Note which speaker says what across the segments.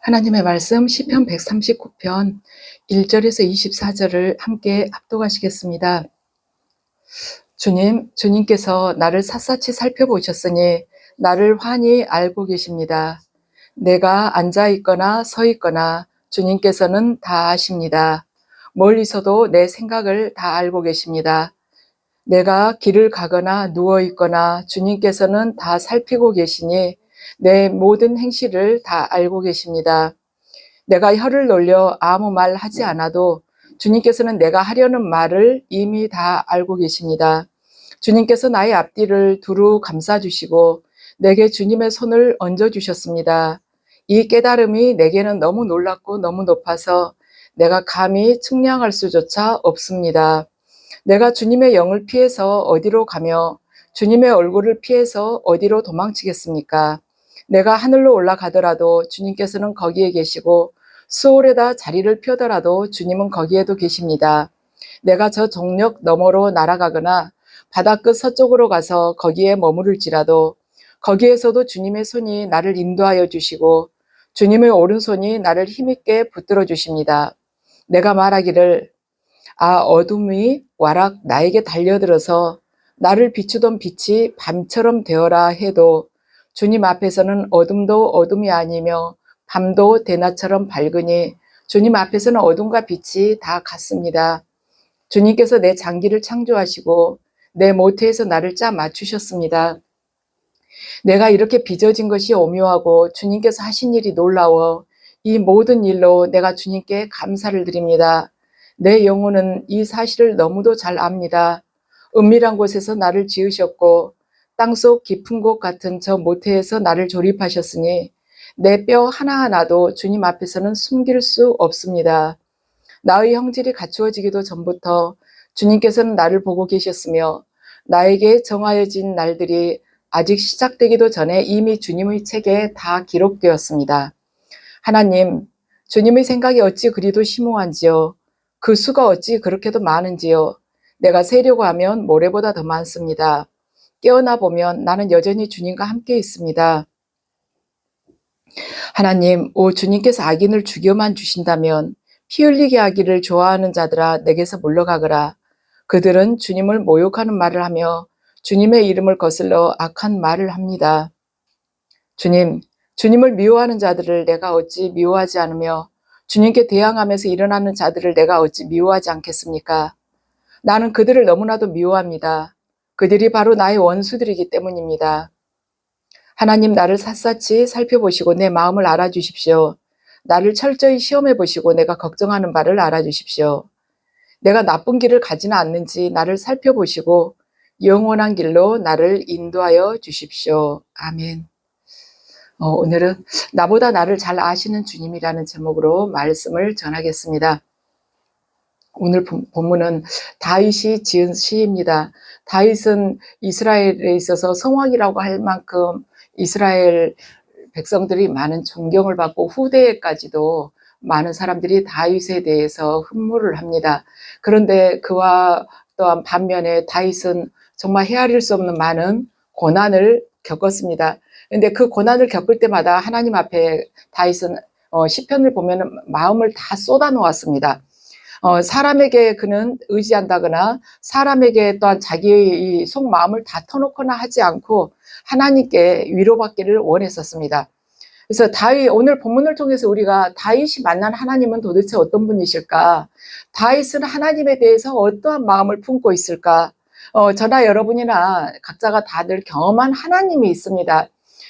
Speaker 1: 하나님의 말씀 시편 139편 1절에서 24절을 함께 합독하시겠습니다. 주님께서 나를 샅샅이 살펴보셨으니 나를 환히 알고 계십니다. 내가 앉아 있거나 서 있거나 주님께서는 다 아십니다. 멀리서도 내 생각을 다 알고 계십니다. 내가 길을 가거나 누워 있거나 주님께서는 다 살피고 계시니 내 모든 행실을 다 알고 계십니다. 내가 혀를 놀려 아무 말 하지 않아도 주님께서는 내가 하려는 말을 이미 다 알고 계십니다. 주님께서 나의 앞뒤를 두루 감싸주시고 내게 주님의 손을 얹어주셨습니다. 이 깨달음이 내게는 너무 놀랍고 너무 높아서 내가 감히 측량할 수조차 없습니다. 내가 주님의 영을 피해서 어디로 가며 주님의 얼굴을 피해서 어디로 도망치겠습니까? 내가 하늘로 올라가더라도 주님께서는 거기에 계시고 수월에다 자리를 펴더라도 주님은 거기에도 계십니다. 내가 저 정력 너머로 날아가거나 바다 끝 서쪽으로 가서 거기에 머무를지라도 거기에서도 주님의 손이 나를 인도하여 주시고 주님의 오른손이 나를 힘있게 붙들어 주십니다. 내가 말하기를 어둠이 와락 나에게 달려들어서 나를 비추던 빛이 밤처럼 되어라 해도 주님 앞에서는 어둠도 어둠이 아니며 밤도 대낮처럼 밝으니 주님 앞에서는 어둠과 빛이 다 같습니다. 주님께서 내 장기를 창조하시고 내 모태에서 나를 짜 맞추셨습니다. 내가 이렇게 빚어진 것이 오묘하고 주님께서 하신 일이 놀라워 이 모든 일로 내가 주님께 감사를 드립니다. 내 영혼은 이 사실을 너무도 잘 압니다. 은밀한 곳에서 나를 지으셨고 땅속 깊은 곳 같은 저 모태에서 나를 조립하셨으니 내 뼈 하나하나도 주님 앞에서는 숨길 수 없습니다. 나의 형질이 갖추어지기도 전부터 주님께서는 나를 보고 계셨으며 나에게 정하여진 날들이 아직 시작되기도 전에 이미 주님의 책에 다 기록되었습니다. 하나님, 주님의 생각이 어찌 그리도 심오한지요. 그 수가 어찌 그렇게도 많은지요. 내가 세려고 하면 모래보다 더 많습니다. 깨어나 보면 나는 여전히 주님과 함께 있습니다. 하나님, 주님께서 악인을 죽여만 주신다면 피 흘리게 하기를 좋아하는 자들아 내게서 물러가거라. 그들은 주님을 모욕하는 말을 하며 주님의 이름을 거슬러 악한 말을 합니다. 주님을 미워하는 자들을 내가 어찌 미워하지 않으며 주님께 대항하면서 일어나는 자들을 내가 어찌 미워하지 않겠습니까? 나는 그들을 너무나도 미워합니다. 그들이 바로 나의 원수들이기 때문입니다. 하나님, 나를 샅샅이 살펴보시고 내 마음을 알아주십시오. 나를 철저히 시험해 보시고 내가 걱정하는 바를 알아주십시오. 내가 나쁜 길을 가지는 않는지 나를 살펴보시고 영원한 길로 나를 인도하여 주십시오. 아멘. 오늘은 나보다 나를 잘 아시는 주님이라는 제목으로 말씀을 전하겠습니다. 오늘 본문은 다윗이 지은 시입니다. 다윗은 이스라엘에 있어서 성왕이라고 할 만큼 이스라엘 백성들이 많은 존경을 받고 후대에까지도 많은 사람들이 다윗에 대해서 흠모를 합니다. 그런데 그와 또한 반면에 다윗은 정말 헤아릴 수 없는 많은 고난을 겪었습니다. 그런데 그 고난을 겪을 때마다 하나님 앞에 다윗은 시편을 보면 마음을 다 쏟아 놓았습니다. 사람에게 그는 의지한다거나 사람에게 또한 자기의 이 속마음을 다 터놓거나 하지 않고 하나님께 위로받기를 원했었습니다. 그래서 오늘 본문을 통해서 우리가 다윗이 만난 하나님은 도대체 어떤 분이실까? 다윗은 하나님에 대해서 어떠한 마음을 품고 있을까? 저나 여러분이나 각자가 다들 경험한 하나님이 있습니다.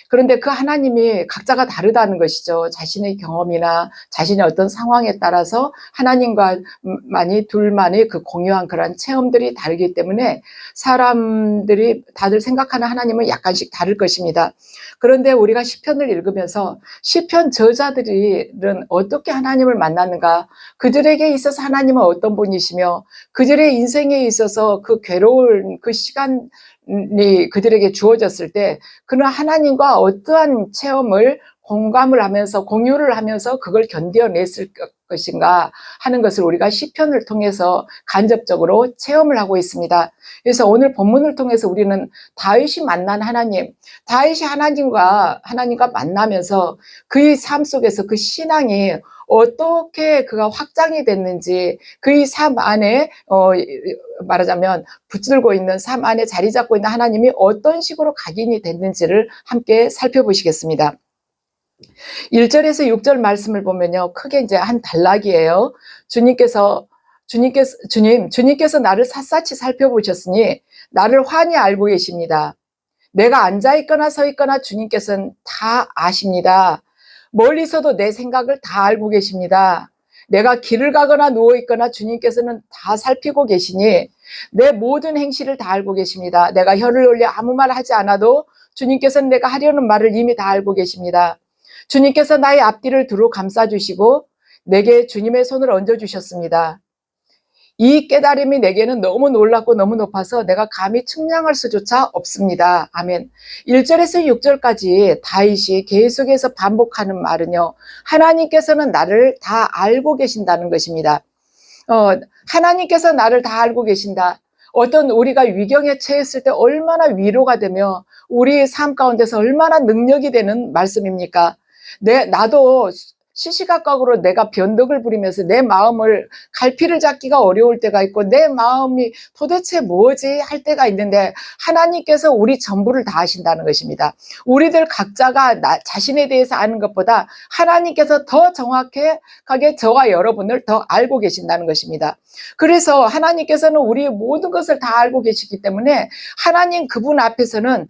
Speaker 1: 그런데 그 하나님이 각자가 다르다는 것이죠. 자신의 경험이나 자신의 어떤 상황에 따라서 하나님과 둘만의 그 공유한 그런 체험들이 다르기 때문에 사람들이 다들 생각하는 하나님은 약간씩 다를 것입니다. 그런데 우리가 시편을 읽으면서 시편 저자들은 어떻게 하나님을 만났는가, 그들에게 있어서 하나님은 어떤 분이시며 그들의 인생에 있어서 그 괴로운 그 시간이 그들에게 주어졌을 때 그는 하나님과 어떠한 체험을 공감을 하면서 공유를 하면서 그걸 견뎌냈을 것인가 하는 것을 우리가 시편을 통해서 간접적으로 체험을 하고 있습니다. 그래서 오늘 본문을 통해서 우리는 다윗이 만난 하나님, 다윗이 하나님과 만나면서 그의 삶 속에서 그 신앙이 어떻게 그가 확장이 됐는지, 그의 삶 안에 말하자면 붙들고 있는 삶 안에 자리 잡고 있는 하나님이 어떤 식으로 각인이 됐는지를 함께 살펴보시겠습니다. 1절에서 6절 말씀을 보면요, 크게 이제 한 단락이에요. 주님께서 나를 샅샅이 살펴보셨으니 나를 환히 알고 계십니다. 내가 앉아있거나 서있거나 주님께서는 다 아십니다. 멀리서도 내 생각을 다 알고 계십니다. 내가 길을 가거나 누워있거나 주님께서는 다 살피고 계시니 내 모든 행실을 다 알고 계십니다. 내가 혀를 올려 아무 말 하지 않아도 주님께서는 내가 하려는 말을 이미 다 알고 계십니다. 주님께서 나의 앞뒤를 두루 감싸주시고 내게 주님의 손을 얹어주셨습니다. 이 깨달음이 내게는 너무 놀랍고 너무 높아서 내가 감히 측량할 수조차 없습니다. 아멘. 1절에서 6절까지 다윗이 계속해서 반복하는 말은요, 하나님께서는 나를 다 알고 계신다는 것입니다. 하나님께서 나를 다 알고 계신다. 어떤 우리가 위경에 처했을 때 얼마나 위로가 되며 우리의 삶 가운데서 얼마나 능력이 되는 말씀입니까? 나도 시시각각으로 내가 변덕을 부리면서 내 마음을 갈피를 잡기가 어려울 때가 있고 내 마음이 도대체 뭐지 할 때가 있는데 하나님께서 우리 전부를 다 아신다는 것입니다. 우리들 각자가 자신에 대해서 아는 것보다 하나님께서 더 정확하게 저와 여러분을 더 알고 계신다는 것입니다. 그래서 하나님께서는 우리의 모든 것을 다 알고 계시기 때문에 하나님 그분 앞에서는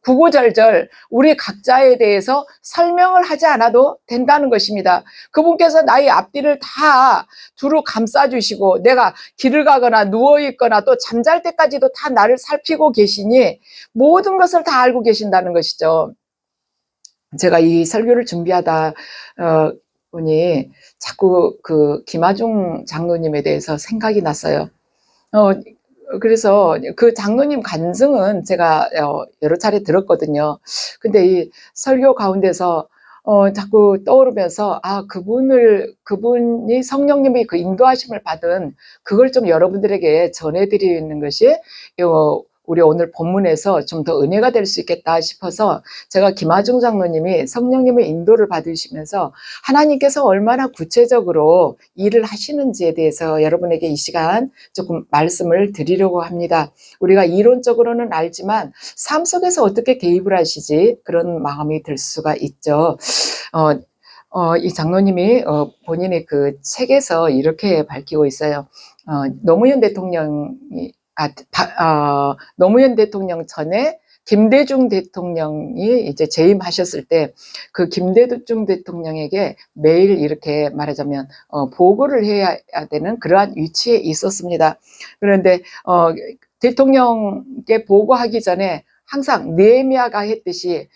Speaker 1: 구구절절 우리 각자에 대해서 설명을 하지 않아도 된다는 것입니다. 그분께서 나의 앞뒤를 다 두루 감싸주시고 내가 길을 가거나 누워있거나 또 잠잘 때까지도 다 나를 살피고 계시니 모든 것을 다 알고 계신다는 것이죠. 제가 이 설교를 준비하다 보니 자꾸 그 김아중 장로님에 대해서 생각이 났어요. 그래서 그 장로님 간증은 제가 여러 차례 들었거든요. 근데 이 설교 가운데서 자꾸 떠오르면서 그분이 성령님의 그 인도하심을 받은 그걸 좀 여러분들에게 전해드리는 것이 우리 오늘 본문에서 좀 더 은혜가 될 수 있겠다 싶어서 제가 김아중 장로님이 성령님의 인도를 받으시면서 하나님께서 얼마나 구체적으로 일을 하시는지에 대해서 여러분에게 이 시간 조금 말씀을 드리려고 합니다. 우리가 이론적으로는 알지만 삶 속에서 어떻게 개입을 하시지 그런 마음이 들 수가 있죠. 이 장로님이 본인의 그 책에서 이렇게 밝히고 있어요. 노무현 대통령이 노무현 대통령 전에 김대중 대통령이 이제 재임하셨을 때 그 김대중 대통령에게 매일 이렇게 말하자면 보고를 해야 되는 그러한 위치에 있었습니다. 그런데 대통령께 보고하기 전에 항상 느헤미야가 했듯이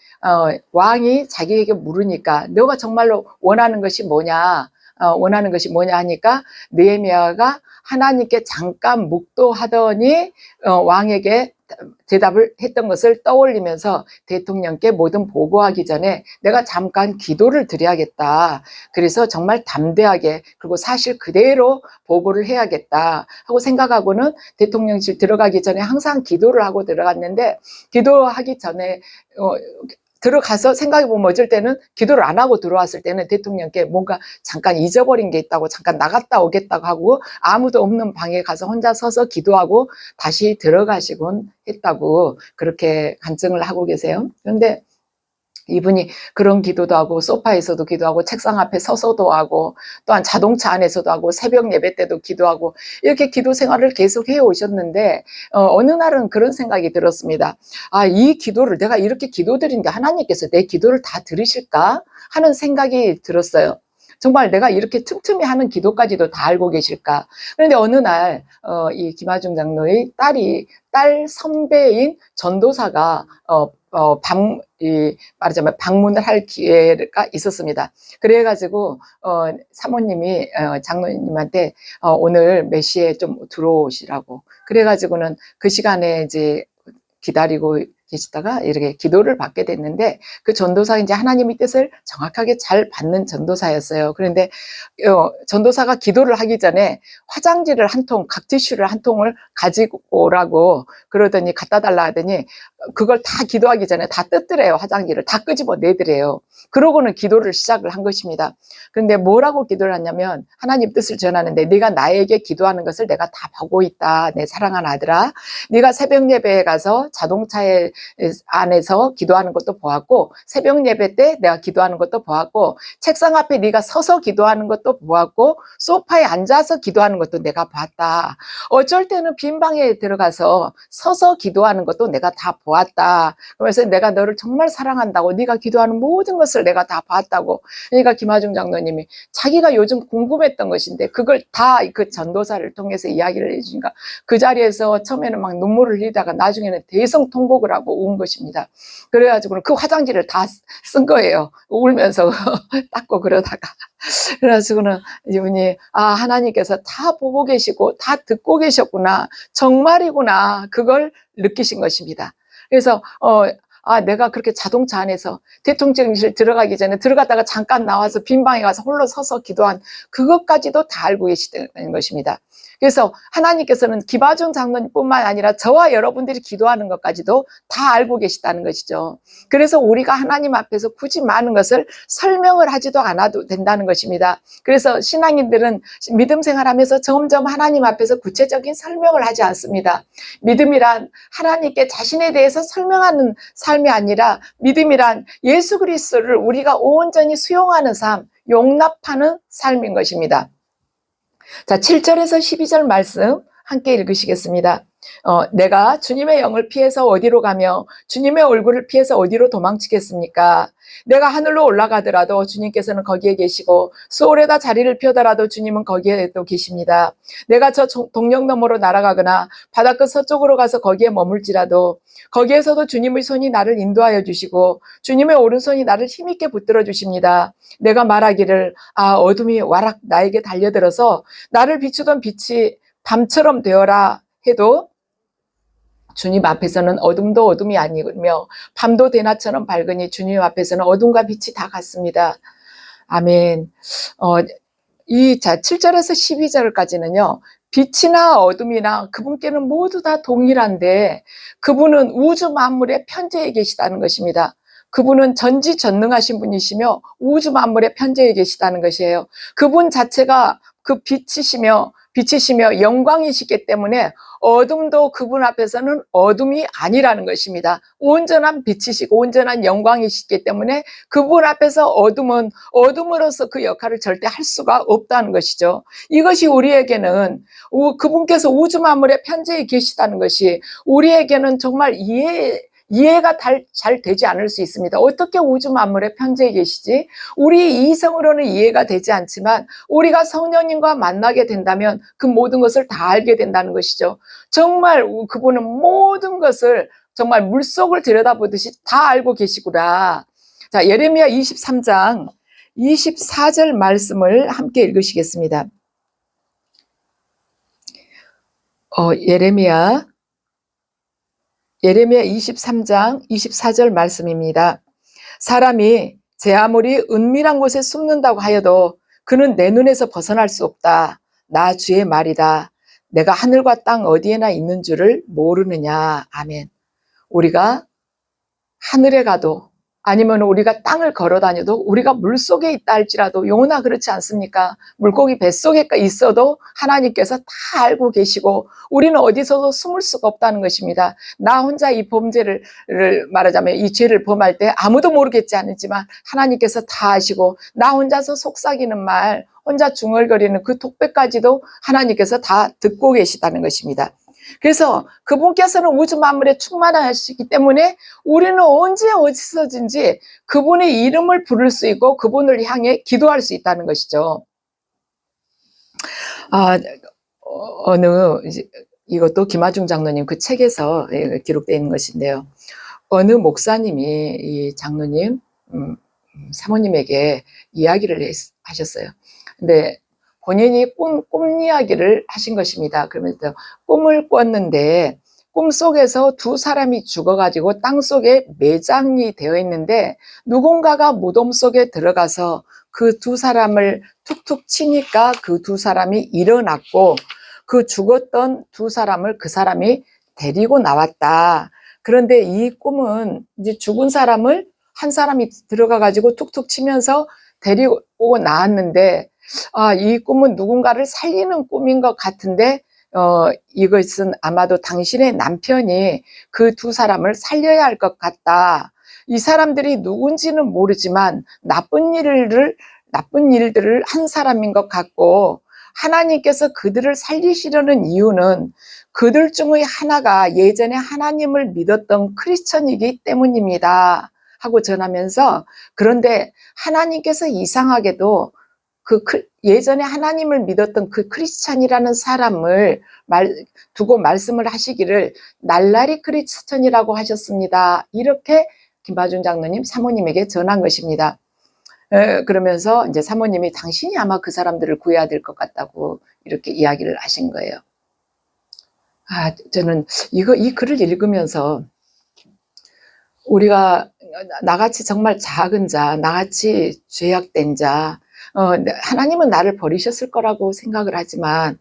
Speaker 1: 왕이 자기에게 물으니까 너가 정말로 원하는 것이 뭐냐 하니까 느헤미야가 하나님께 잠깐 묵도하더니 왕에게 대답을 했던 것을 떠올리면서 대통령께 뭐든 보고하기 전에 내가 잠깐 기도를 드려야겠다. 그래서 정말 담대하게 그리고 사실 그대로 보고를 해야겠다 하고 생각하고는 대통령실 들어가기 전에 항상 기도를 하고 들어갔는데 기도하기 전에 들어가서 생각해보면 어쩔 때는 기도를 안 하고 들어왔을 때는 대통령께 뭔가 잠깐 잊어버린 게 있다고 잠깐 나갔다 오겠다고 하고 아무도 없는 방에 가서 혼자 서서 기도하고 다시 들어가시곤 했다고 그렇게 간증을 하고 계세요. 그런데 이분이 그런 기도도 하고 소파에서도 기도하고 책상 앞에 서서도 하고 또한 자동차 안에서도 하고 새벽 예배 때도 기도하고 이렇게 기도 생활을 계속 해오셨는데 어느 날은 그런 생각이 들었습니다. 이 기도를 내가 이렇게 기도드린데 하나님께서 내 기도를 다 들으실까 하는 생각이 들었어요. 정말 내가 이렇게 틈틈이 하는 기도까지도 다 알고 계실까. 그런데 어느 날 이 김아중 장로의 딸 선배인 전도사가 말하자면 방문을 할 기회가 있었습니다. 그래가지고 사모님이 장로님한테 오늘 몇 시에 좀 들어오시라고 그래가지고는 그 시간에 이제 기다리고 계시다가 이렇게 기도를 받게 됐는데, 그 전도사가 이제 하나님의 뜻을 정확하게 잘 받는 전도사였어요. 그런데 전도사가 기도를 하기 전에 화장지를 한 통, 각티슈를 한 통을 가지고 오라고 그러더니 갖다 달라 하더니 그걸 다 기도하기 전에 다 뜯더래요. 화장지를 다 끄집어 내더래요. 그러고는 기도를 시작을 한 것입니다. 그런데 뭐라고 기도를 하냐면, 하나님 뜻을 전하는데, 네가 나에게 기도하는 것을 내가 다 보고 있다. 내 사랑하는 아들아, 네가 새벽 예배에 가서 자동차에 안에서 기도하는 것도 보았고, 새벽 예배 때 내가 기도하는 것도 보았고, 책상 앞에 네가 서서 기도하는 것도 보았고, 소파에 앉아서 기도하는 것도 내가 봤다. 어쩔 때는 빈 방에 들어가서 서서 기도하는 것도 내가 다 보았다. 그래서 내가 너를 정말 사랑한다고, 네가 기도하는 모든 것을 내가 다 봤다고. 그러니까 김하중 장로님이 자기가 요즘 궁금했던 것인데 그걸 다 그 전도사를 통해서 이야기를 해주니까, 그 자리에서 처음에는 막 눈물을 흘리다가 나중에는 대성통곡을 하고 운 것입니다. 그래가지고 그 화장지를 다 쓴 거예요. 울면서 닦고 그러다가. 그래가지고는 이분이, 아, 하나님께서 다 보고 계시고 다 듣고 계셨구나, 정말이구나, 그걸 느끼신 것입니다. 그래서 내가 그렇게 자동차 안에서 대통령실 들어가기 전에 들어갔다가 잠깐 나와서 빈 방에 가서 홀로 서서 기도한 그것까지도 다 알고 계시다는 것입니다. 그래서 하나님께서는 김하중 장로님뿐만 아니라 저와 여러분들이 기도하는 것까지도 다 알고 계시다는 것이죠. 그래서 우리가 하나님 앞에서 굳이 많은 것을 설명을 하지도 않아도 된다는 것입니다. 그래서 신앙인들은 믿음 생활하면서 점점 하나님 앞에서 구체적인 설명을 하지 않습니다. 믿음이란 하나님께 자신에 대해서 설명하는 삶이 아니라, 믿음이란 예수 그리스도를 우리가 온전히 수용하는 삶, 용납하는 삶인 것입니다. 자, 7절에서 12절 말씀 함께 읽으시겠습니다. 내가 주님의 영을 피해서 어디로 가며 주님의 얼굴을 피해서 어디로 도망치겠습니까? 내가 하늘로 올라가더라도 주님께서는 거기에 계시고, 수월에다 자리를 펴더라도 주님은 거기에도 계십니다. 내가 저 동력 너머로 날아가거나 바닷가 서쪽으로 가서 거기에 머물지라도 거기에서도 주님의 손이 나를 인도하여 주시고 주님의 오른손이 나를 힘있게 붙들어 주십니다. 내가 말하기를, 아, 어둠이 와락 나에게 달려들어서 나를 비추던 빛이 밤처럼 되어라 해도 주님 앞에서는 어둠도 어둠이 아니며 밤도 대낮처럼 밝으니 주님 앞에서는 어둠과 빛이 다 같습니다. 아멘. 이 7절에서 12절까지는요, 빛이나 어둠이나 그분께는 모두 다 동일한데, 그분은 우주 만물의 편재에 계시다는 것입니다. 그분은 전지전능하신 분이시며 우주 만물의 편재에 계시다는 것이에요. 그분 자체가 그 빛이시며 영광이시기 때문에 어둠도 그분 앞에서는 어둠이 아니라는 것입니다. 온전한 빛이시고 온전한 영광이시기 때문에 그분 앞에서 어둠은 어둠으로서 그 역할을 절대 할 수가 없다는 것이죠. 이것이 우리에게는, 그분께서 우주 만물의 편재에 계시다는 것이 우리에게는 정말 이해가 잘 되지 않을 수 있습니다. 어떻게 우주 만물의 편재에 계시지? 우리 이성으로는 이해가 되지 않지만 우리가 성령님과 만나게 된다면 그 모든 것을 다 알게 된다는 것이죠. 정말 그분은 모든 것을 정말 물속을 들여다보듯이 다 알고 계시구나. 자, 예레미야 23장 24절 말씀을 함께 읽으시겠습니다. 예레미야 23장 24절 말씀입니다. 사람이 제 아무리 은밀한 곳에 숨는다고 하여도 그는 내 눈에서 벗어날 수 없다. 나 주의 말이다. 내가 하늘과 땅 어디에나 있는 줄을 모르느냐. 아멘. 우리가 하늘에 가도, 아니면 우리가 땅을 걸어 다녀도, 우리가 물속에 있다 할지라도, 용훈아 그렇지 않습니까? 물고기 뱃속에 있어도 하나님께서 다 알고 계시고 우리는 어디서도 숨을 수가 없다는 것입니다. 나 혼자 이 범죄를 말하자면 이 죄를 범할 때 아무도 모르겠지 않지만 하나님께서 다 아시고, 나 혼자서 속삭이는 말, 혼자 중얼거리는 그 톡배까지도 하나님께서 다 듣고 계시다는 것입니다. 그래서 그분께서는 우주 만물에 충만하시기 때문에 우리는 언제 어디서든지 그분의 이름을 부를 수 있고 그분을 향해 기도할 수 있다는 것이죠. 이것도 김하중 장로님 그 책에서 기록되어 있는 것인데요. 어느 목사님이 이 장로님 사모님에게 이야기를 하셨어요. 근데 본인이 꿈 이야기를 하신 것입니다. 그러면서 꿈을 꿨는데 꿈속에서 두 사람이 죽어가지고 땅속에 매장이 되어 있는데 누군가가 무덤 속에 들어가서 그 두 사람을 툭툭 치니까 그 두 사람이 일어났고 그 죽었던 두 사람을 그 사람이 데리고 나왔다. 그런데 이 꿈은 이제 죽은 사람을 한 사람이 들어가가지고 툭툭 치면서 데리고 나왔는데 이 꿈은 누군가를 살리는 꿈인 것 같은데 이것은 아마도 당신의 남편이 그 두 사람을 살려야 할 것 같다. 이 사람들이 누군지는 모르지만 나쁜 일들을 한 사람인 것 같고 하나님께서 그들을 살리시려는 이유는 그들 중의 하나가 예전에 하나님을 믿었던 크리스천이기 때문입니다. 하고 전하면서 그런데 하나님께서 이상하게도 예전에 하나님을 믿었던 그 크리스찬이라는 사람을 두고 말씀을 하시기를 날라리 크리스찬이라고 하셨습니다. 이렇게 김바준 장로님 사모님에게 전한 것입니다. 그러면서 이제 사모님이 당신이 아마 그 사람들을 구해야 될 것 같다고 이렇게 이야기를 하신 거예요. 저는 이 글을 읽으면서 우리가 나같이 정말 작은 자, 나같이 죄악된 자, 하나님은 나를 버리셨을 거라고 생각을 하지만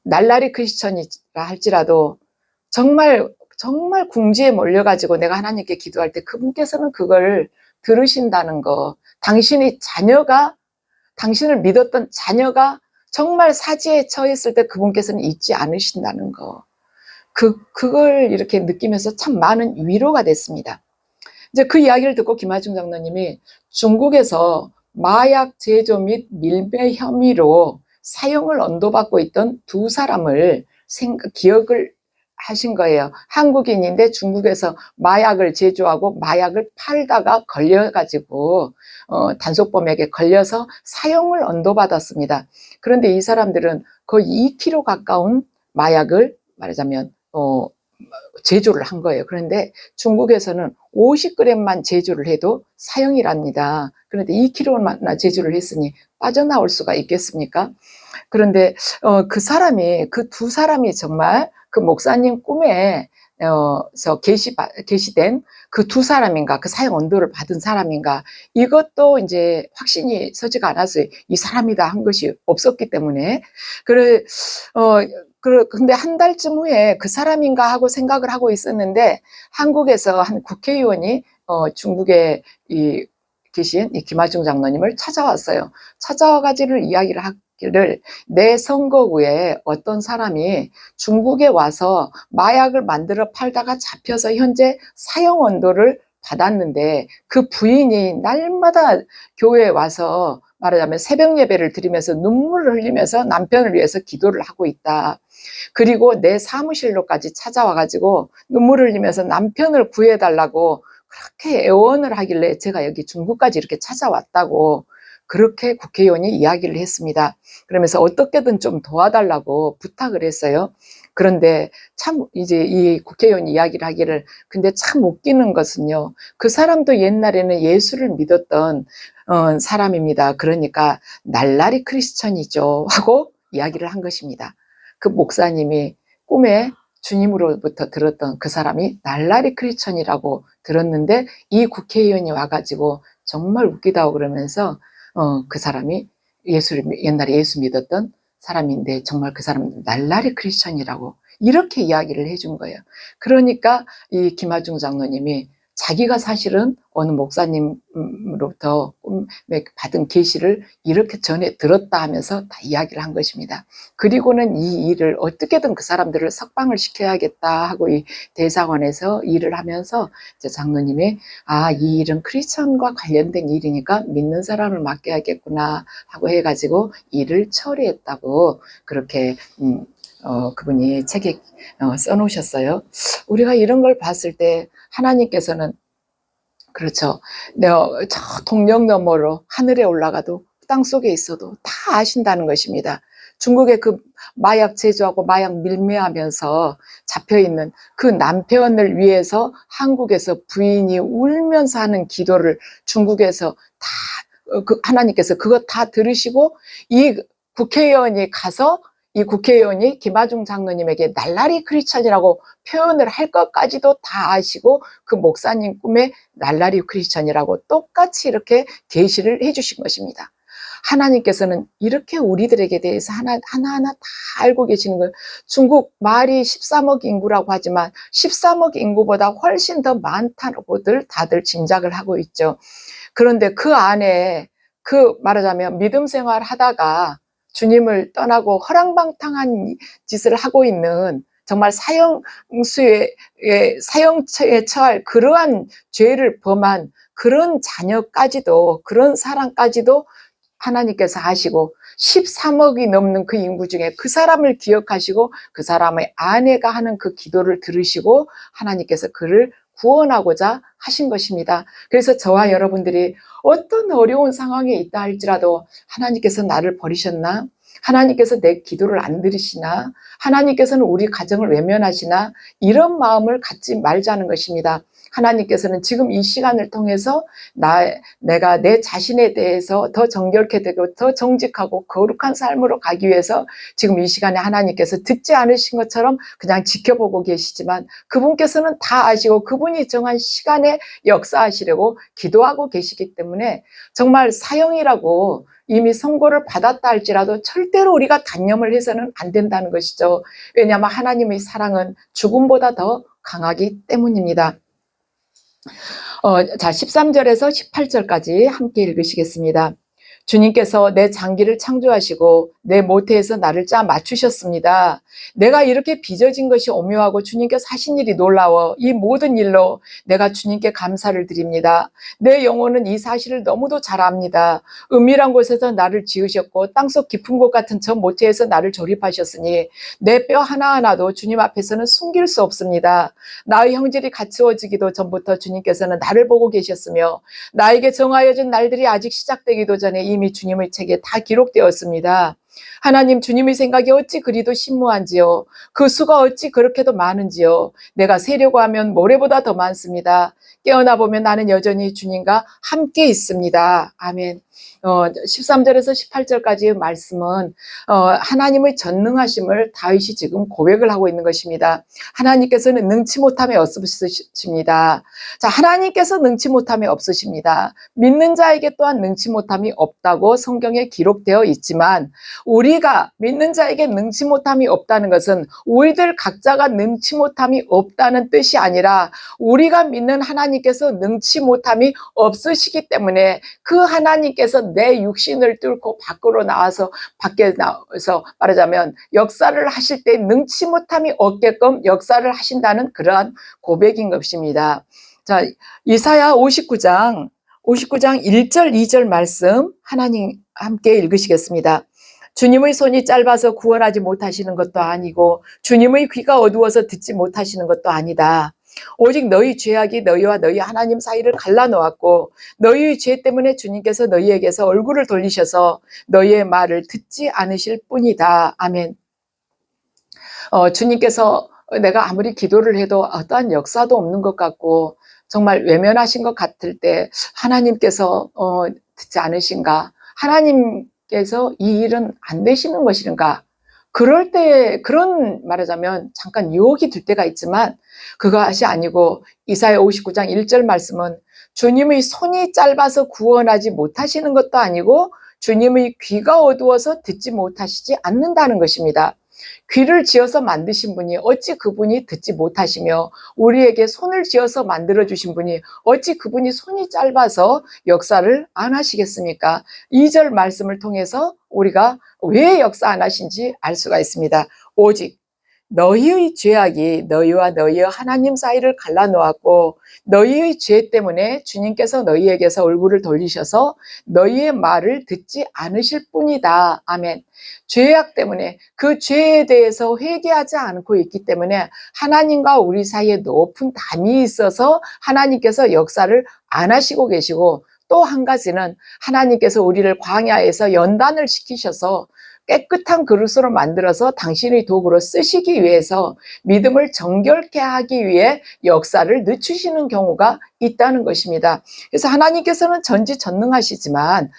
Speaker 1: 날라리 크리스천이라 할지라도 정말 궁지에 몰려가지고 내가 하나님께 기도할 때 그분께서는 그걸 들으신다는 거, 당신을 믿었던 자녀가 정말 사지에 처했을 때 그분께서는 잊지 않으신다는 거, 그걸 이렇게 느끼면서 참 많은 위로가 됐습니다. 이제 그 이야기를 듣고 김하중 장로님이 중국에서 마약 제조 및 밀매 혐의로 사형을 언도받고 있던 두 사람을 기억을 하신 거예요. 한국인인데 중국에서 마약을 제조하고 마약을 팔다가 걸려가지고 단속범에게 걸려서 사형을 언도받았습니다. 그런데 이 사람들은 거의 2kg 가까운 마약을 말하자면 제조를 한 거예요. 그런데 중국에서는 50g만 제조를 해도 사형이랍니다. 그런데 2kg나 제조를 했으니 빠져나올 수가 있겠습니까? 그런데 그 두 사람이 정말 그 목사님 꿈에 계시된 그 두 사람인가, 그 사형 언도를 받은 사람인가, 이것도 이제 확신이 서지가 않았어요. 이 사람이다 한 것이 없었기 때문에. 근데 한 달쯤 후에 그 사람인가 하고 생각을 하고 있었는데 한국에서 한 국회의원이 중국에 계신 이 김하중 장로님을 찾아왔어요. 찾아와가지고 이야기를 하기를 내 선거구에 어떤 사람이 중국에 와서 마약을 만들어 팔다가 잡혀서 현재 사형 언도를 받았는데 그 부인이 날마다 교회에 와서 말하자면 새벽 예배를 드리면서 눈물을 흘리면서 남편을 위해서 기도를 하고 있다. 그리고 내 사무실로까지 찾아와가지고 눈물을 흘리면서 남편을 구해달라고 그렇게 애원을 하길래 제가 여기 중국까지 이렇게 찾아왔다고 그렇게 국회의원이 이야기를 했습니다. 그러면서 어떻게든 좀 도와달라고 부탁을 했어요. 그런데 참 이제 이 국회의원이 이야기를 하기를 근데 참 웃기는 것은요. 그 사람도 옛날에는 예수를 믿었던 사람입니다. 그러니까 날라리 크리스천이죠 하고 이야기를 한 것입니다. 그 목사님이 꿈에 주님으로부터 들었던 그 사람이 날라리 크리스천이라고 들었는데 이 국회의원이 와가지고 정말 웃기다고 그러면서 그 사람이 옛날에 예수 믿었던 사람인데 정말 그 사람은 날라리 크리스천이라고 이렇게 이야기를 해준 거예요. 그러니까 이 김하중 장로님이 자기가 사실은 어느 목사님으로부터 꿈에 받은 계시를 이렇게 전에 들었다 하면서 다 이야기를 한 것입니다. 그리고는 이 일을 어떻게든 그 사람들을 석방을 시켜야겠다 하고 이 대사관에서 일을 하면서 이제 장로님이 이 일은 크리스천과 관련된 일이니까 믿는 사람을 맡겨야겠구나 하고 해가지고 일을 처리했다고 그렇게 그분이 책에 써놓으셨어요. 우리가 이런 걸 봤을 때 하나님께서는 그렇죠. 저 동력 너머로 하늘에 올라가도 땅속에 있어도 다 아신다는 것입니다. 중국에 그 마약 제조하고 마약 밀매하면서 잡혀있는 그 남편을 위해서 한국에서 부인이 울면서 하는 기도를 중국에서 다 하나님께서 그거 다 들으시고 이 국회의원이 가서 이 국회의원이 김하중 장로님에게 날라리 크리스천이라고 표현을 할 것까지도 다 아시고 그 목사님 꿈에 날라리 크리스천이라고 똑같이 이렇게 계시를 해주신 것입니다. 하나님께서는 이렇게 우리들에게 대해서 하나하나 다 알고 계시는 거예요. 중국 말이 13억 인구라고 하지만 13억 인구보다 훨씬 더 많다고들 다들 짐작을 하고 있죠. 그런데 그 안에 말하자면 믿음 생활 하다가 주님을 떠나고 허랑방탕한 짓을 하고 있는 정말 사형처에 처할 그러한 죄를 범한 그런 자녀까지도, 그런 사람까지도 하나님께서 아시고 13억이 넘는 그 인구 중에 그 사람을 기억하시고 그 사람의 아내가 하는 그 기도를 들으시고 하나님께서 그를 구원하고자 하신 것입니다. 그래서 저와 여러분들이 어떤 어려운 상황에 있다 할지라도 하나님께서 나를 버리셨나? 하나님께서 내 기도를 안 들으시나? 하나님께서는 우리 가정을 외면하시나? 이런 마음을 갖지 말자는 것입니다. 하나님께서는 지금 이 시간을 통해서 내가 내 자신에 대해서 더 정결케 되고 더 정직하고 거룩한 삶으로 가기 위해서 지금 이 시간에 하나님께서 듣지 않으신 것처럼 그냥 지켜보고 계시지만 그분께서는 다 아시고 그분이 정한 시간에 역사하시려고 기도하고 계시기 때문에 정말 사형이라고 이미 선고를 받았다 할지라도 절대로 우리가 단념을 해서는 안 된다는 것이죠. 왜냐하면 하나님의 사랑은 죽음보다 더 강하기 때문입니다. 자, 13절에서 18절까지 함께 읽으시겠습니다. 주님께서 내 장기를 창조하시고 내 모태에서 나를 짜 맞추셨습니다. 내가 이렇게 빚어진 것이 오묘하고 주님께서 하신 일이 놀라워 이 모든 일로 내가 주님께 감사를 드립니다. 내 영혼은 이 사실을 너무도 잘 압니다. 은밀한 곳에서 나를 지으셨고 땅속 깊은 곳 같은 저 모태에서 나를 조립하셨으니 내 뼈 하나하나도 주님 앞에서는 숨길 수 없습니다. 나의 형질이 갖추어지기도 전부터 주님께서는 나를 보고 계셨으며 나에게 정하여진 날들이 아직 시작되기도 전에 이미 주님의 책에 다 기록되었습니다. 하나님, 주님의 생각이 어찌 그리도 신무한지요. 그 수가 어찌 그렇게도 많은지요. 내가 세려고 하면 모래보다 더 많습니다. 깨어나 보면 나는 여전히 주님과 함께 있습니다. 아멘. 13절에서 18절까지의 말씀은 하나님의 전능하심을 다윗이 지금 고백을 하고 있는 것입니다. 하나님께서는 능치 못함이 없으십니다. 자, 하나님께서 능치 못함이 없으십니다. 믿는 자에게 또한 능치 못함이 없다고 성경에 기록되어 있지만 우리가 믿는 자에게 능치 못함이 없다는 것은 우리들 각자가 능치 못함이 없다는 뜻이 아니라 우리가 믿는 하나님께서 능치 못함이 없으시기 때문에 그 하나님께서 내 육신을 뚫고 밖에 나와서 말하자면 역사를 하실 때 능치 못함이 없게끔 역사를 하신다는 그러한 고백인 것입니다. 자, 이사야 59장 1절 2절 말씀 하나님 함께 읽으시겠습니다. 주님의 손이 짧아서 구원하지 못하시는 것도 아니고 주님의 귀가 어두워서 듣지 못하시는 것도 아니다. 오직 너희 죄악이 너희와 너희 하나님 사이를 갈라놓았고 너희의 죄 때문에 주님께서 너희에게서 얼굴을 돌리셔서 너희의 말을 듣지 않으실 뿐이다. 아멘. 주님께서 내가 아무리 기도를 해도 어떠한 역사도 없는 것 같고 정말 외면하신 것 같을 때 하나님께서 듣지 않으신가? 하나님께서 이 일은 안 되시는 것인가? 그럴 때 그런 말하자면 잠깐 유혹이 들 때가 있지만 그것이 아니고 이사야 59장 1절 말씀은 주님의 손이 짧아서 구원하지 못하시는 것도 아니고 주님의 귀가 어두워서 듣지 못하시지 않는다는 것입니다. 귀를 지어서 만드신 분이 어찌 그분이 듣지 못하시며 우리에게 손을 지어서 만들어주신 분이 어찌 그분이 손이 짧아서 역사를 안 하시겠습니까? 2절 말씀을 통해서 우리가 왜 역사 안 하신지 알 수가 있습니다. 오직 너희의 죄악이 너희와 너희의 하나님 사이를 갈라놓았고 너희의 죄 때문에 주님께서 너희에게서 얼굴을 돌리셔서 너희의 말을 듣지 않으실 뿐이다. 아멘. 죄악 때문에 그 죄에 대해서 회개하지 않고 있기 때문에 하나님과 우리 사이에 높은 담이 있어서 하나님께서 역사를 안 하시고 계시고 또 한 가지는 하나님께서 우리를 광야에서 연단을 시키셔서 깨끗한 그릇으로 만들어서 당신의 도구로 쓰시기 위해서 믿음을 정결케 하기 위해 역사를 늦추시는 경우가 있다는 것입니다. 그래서 하나님께서는 전지전능하시지만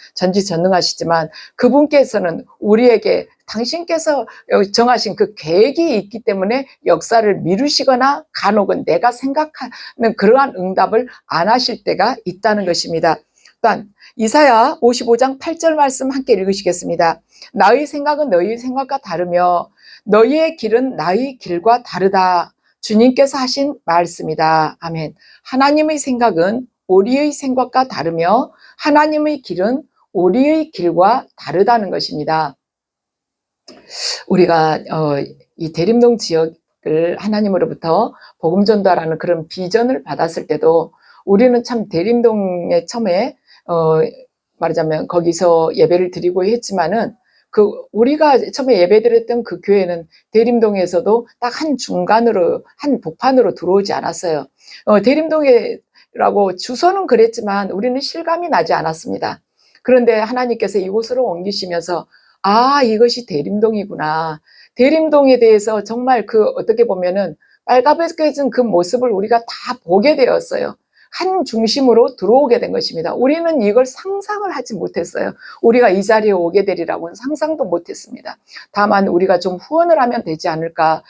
Speaker 1: 그분께서는 우리에게 당신께서 정하신 그 계획이 있기 때문에 역사를 미루시거나 간혹은 내가 생각하는 그러한 응답을 안 하실 때가 있다는 것입니다. 또한 이사야 55장 8절 말씀 함께 읽으시겠습니다. 나의 생각은 너희의 생각과 다르며 너희의 길은 나의 길과 다르다. 주님께서 하신 말씀이다. 아멘. 하나님의 생각은 우리의 생각과 다르며 하나님의 길은 우리의 길과 다르다는 것입니다. 우리가 이 대림동 지역을 하나님으로부터 복음 전도하라는 그런 비전을 받았을 때도 우리는 참 대림동에 처음에 말하자면 거기서 예배를 드리고 했지만은 우리가 처음에 예배드렸던 그 교회는 대림동에서도 딱 한 중간으로 한 복판으로 들어오지 않았어요. 대림동이라고 주소는 그랬지만 우리는 실감이 나지 않았습니다. 그런데 하나님께서 이곳으로 옮기시면서 이것이 대림동이구나. 대림동에 대해서 정말 어떻게 보면은 빨갛게진 그 모습을 우리가 다 보게 되었어요. 한 중심으로 들어오게 된 것입니다. 우리는 이걸 상상을 하지 못했어요. 우리가 이 자리에 오게 되리라고는 상상도 못했습니다. 다만 우리가 좀 후원을 하면 되지 않을까,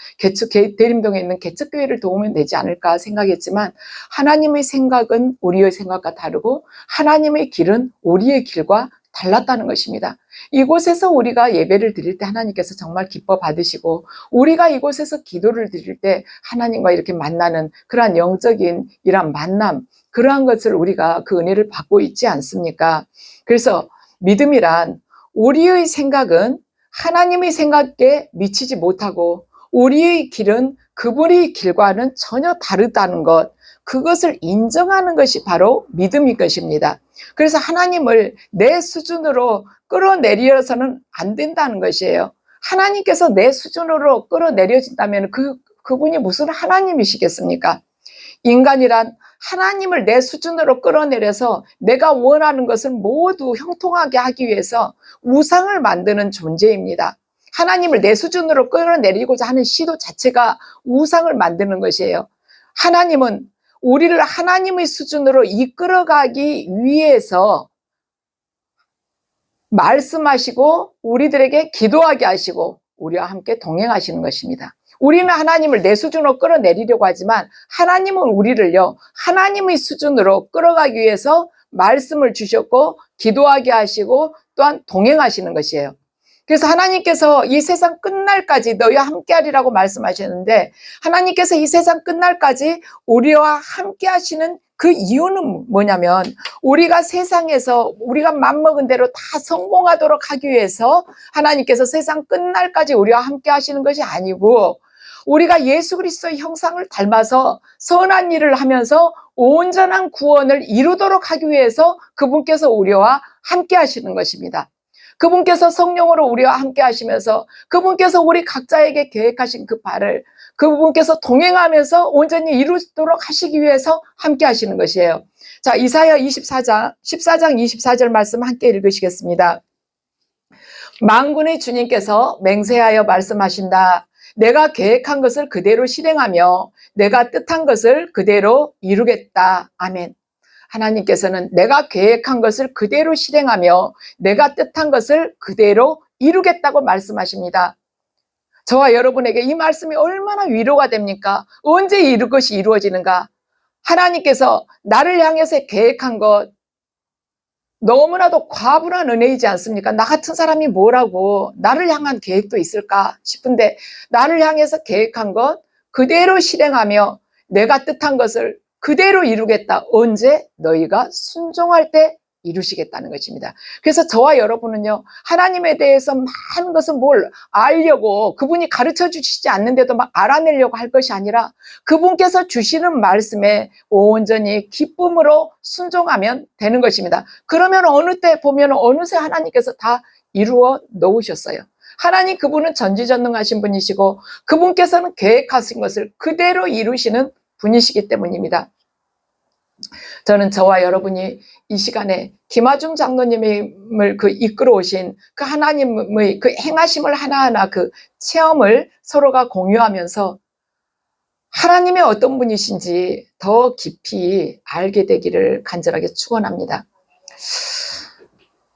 Speaker 1: 대림동에 있는 개척교회를 도우면 되지 않을까 생각했지만 하나님의 생각은 우리의 생각과 다르고 하나님의 길은 우리의 길과 달랐다는 것입니다. 이곳에서 우리가 예배를 드릴 때 하나님께서 정말 기뻐 받으시고 우리가 이곳에서 기도를 드릴 때 하나님과 이렇게 만나는 그러한 영적인 이런 만남, 그러한 것을 우리가 그 은혜를 받고 있지 않습니까? 그래서 믿음이란 우리의 생각은 하나님의 생각에 미치지 못하고 우리의 길은 그분의 길과는 전혀 다르다는 것, 그것을 인정하는 것이 바로 믿음인 것입니다. 그래서 하나님을 내 수준으로 끌어내려서는 안 된다는 것이에요. 하나님께서 내 수준으로 끌어내려진다면 그분이 무슨 하나님이시겠습니까? 인간이란 하나님을 내 수준으로 끌어내려서 내가 원하는 것을 모두 형통하게 하기 위해서 우상을 만드는 존재입니다. 하나님을 내 수준으로 끌어내리고자 하는 시도 자체가 우상을 만드는 것이에요. 하나님은 우리를 하나님의 수준으로 이끌어가기 위해서 말씀하시고 우리들에게 기도하게 하시고 우리와 함께 동행하시는 것입니다. 우리는 하나님을 내 수준으로 끌어내리려고 하지만 하나님은 우리를요, 하나님의 수준으로 끌어가기 위해서 말씀을 주셨고 기도하게 하시고 또한 동행하시는 것이에요. 그래서 하나님께서 이 세상 끝날까지 너희와 함께하리라고 말씀하셨는데 하나님께서 이 세상 끝날까지 우리와 함께 하시는 그 이유는 뭐냐면 우리가 세상에서 우리가 맘먹은 대로 다 성공하도록 하기 위해서 하나님께서 세상 끝날까지 우리와 함께 하시는 것이 아니고 우리가 예수 그리스도의 형상을 닮아서 선한 일을 하면서 온전한 구원을 이루도록 하기 위해서 그분께서 우리와 함께 하시는 것입니다. 그분께서 성령으로 우리와 함께 하시면서 그분께서 우리 각자에게 계획하신 그 바를 그분께서 동행하면서 온전히 이루도록 하시기 위해서 함께 하시는 것이에요. 자, 이사야 14장 24절 말씀 함께 읽으시겠습니다. 만군의 주님께서 맹세하여 말씀하신다. 내가 계획한 것을 그대로 실행하며 내가 뜻한 것을 그대로 이루겠다. 아멘. 하나님께서는 내가 계획한 것을 그대로 실행하며 내가 뜻한 것을 그대로 이루겠다고 말씀하십니다. 저와 여러분에게 이 말씀이 얼마나 위로가 됩니까? 언제 이것이 이루어지는가? 하나님께서 나를 향해서 계획한 것 너무나도 과분한 은혜이지 않습니까? 나 같은 사람이 뭐라고 나를 향한 계획도 있을까 싶은데 나를 향해서 계획한 것 그대로 실행하며 내가 뜻한 것을 그대로 이루겠다. 언제? 너희가 순종할 때 이루시겠다는 것입니다. 그래서 저와 여러분은요, 하나님에 대해서 많은 것을 뭘 알려고 그분이 가르쳐 주시지 않는데도 막 알아내려고 할 것이 아니라 그분께서 주시는 말씀에 온전히 기쁨으로 순종하면 되는 것입니다. 그러면 어느 때 보면 어느새 하나님께서 다 이루어 놓으셨어요. 하나님 그분은 전지전능하신 분이시고 그분께서는 계획하신 것을 그대로 이루시는 분이시기 때문입니다. 저는 저와 여러분이 이 시간에 김하중 장로님을 이끌어 오신 그 하나님의 그 행하심을 하나하나 그 체험을 서로가 공유하면서 하나님이 어떤 분이신지 더 깊이 알게 되기를 간절하게 축원합니다.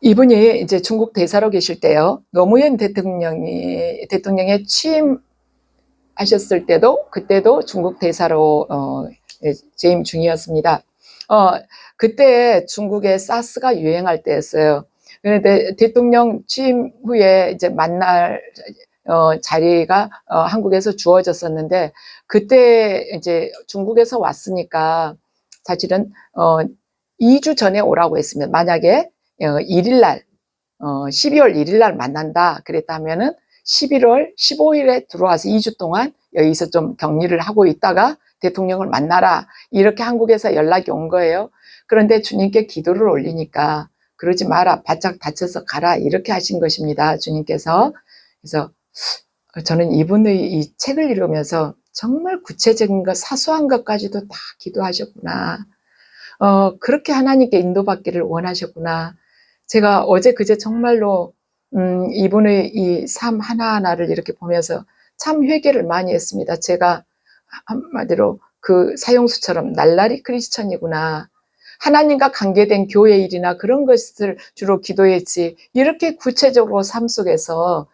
Speaker 1: 이분이 이제 중국 대사로 계실 때요. 노무현 대통령의 취임하셨을 때도 그때도 중국 대사로 재임 중이었습니다. 그때 중국에 사스가 유행할 때였어요. 그런데 대통령 취임 후에 이제 만날 자리가 한국에서 주어졌었는데, 그때 이제 중국에서 왔으니까 사실은 2주 전에 오라고 했습니다. 만약에 1일 날 12월 1일 날 만난다 그랬다면은 11월 15일에 들어와서 2주 동안 여기서 좀 격리를 하고 있다가 대통령을 만나라, 이렇게 한국에서 연락이 온 거예요. 그런데 주님께 기도를 올리니까 그러지 마라, 바짝 다쳐서 가라, 이렇게 하신 것입니다, 주님께서. 그래서 저는 이분의 이 책을 읽으면서 정말 구체적인 것, 사소한 것까지도 다 기도하셨구나. 그렇게 하나님께 인도받기를 원하셨구나. 제가 어제 그제 정말로 이분의 이 삶 하나하나를 이렇게 보면서 참 회개를 많이 했습니다. 제가 한마디로 그 사용수처럼 날라리 크리스천이구나. 하나님과 관계된 교회 일이나 그런 것을 주로 기도했지, 이렇게 구체적으로 삶 속에서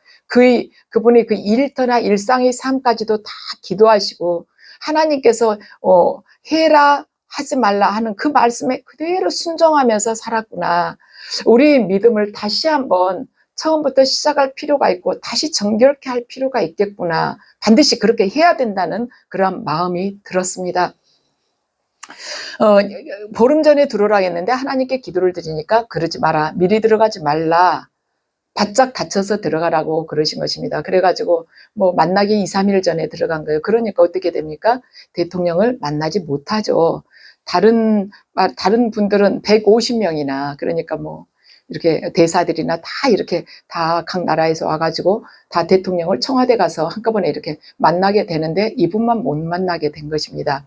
Speaker 1: 그분이 그 일터나 일상의 삶까지도 다 기도하시고, 하나님께서 해라 하지 말라 하는 그 말씀에 그대로 순종하면서 살았구나. 우리 믿음을 다시 한번 처음부터 시작할 필요가 있고 다시 정결케 할 필요가 있겠구나. 반드시 그렇게 해야 된다는 그런 마음이 들었습니다. 보름 전에 들어오라 했는데 하나님께 기도를 드리니까 그러지 마라, 미리 들어가지 말라, 바짝 닫혀서 들어가라고 그러신 것입니다. 그래가지고 뭐 만나기 2, 3일 전에 들어간 거예요. 그러니까 어떻게 됩니까? 대통령을 만나지 못하죠. 다른 분들은 150명이나, 그러니까 뭐 이렇게 대사들이나 다 이렇게 다 각 나라에서 와가지고 다 대통령을 청와대 가서 한꺼번에 이렇게 만나게 되는데 이분만 못 만나게 된 것입니다.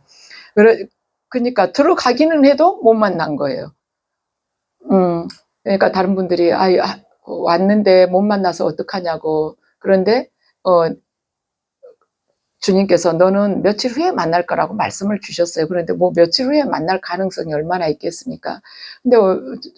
Speaker 1: 그러니까 들어가기는 해도 못 만난 거예요. 그러니까 다른 분들이 왔는데 못 만나서 어떡하냐고. 그런데 주님께서 너는 며칠 후에 만날 거라고 말씀을 주셨어요. 그런데 뭐 며칠 후에 만날 가능성이 얼마나 있겠습니까? 근데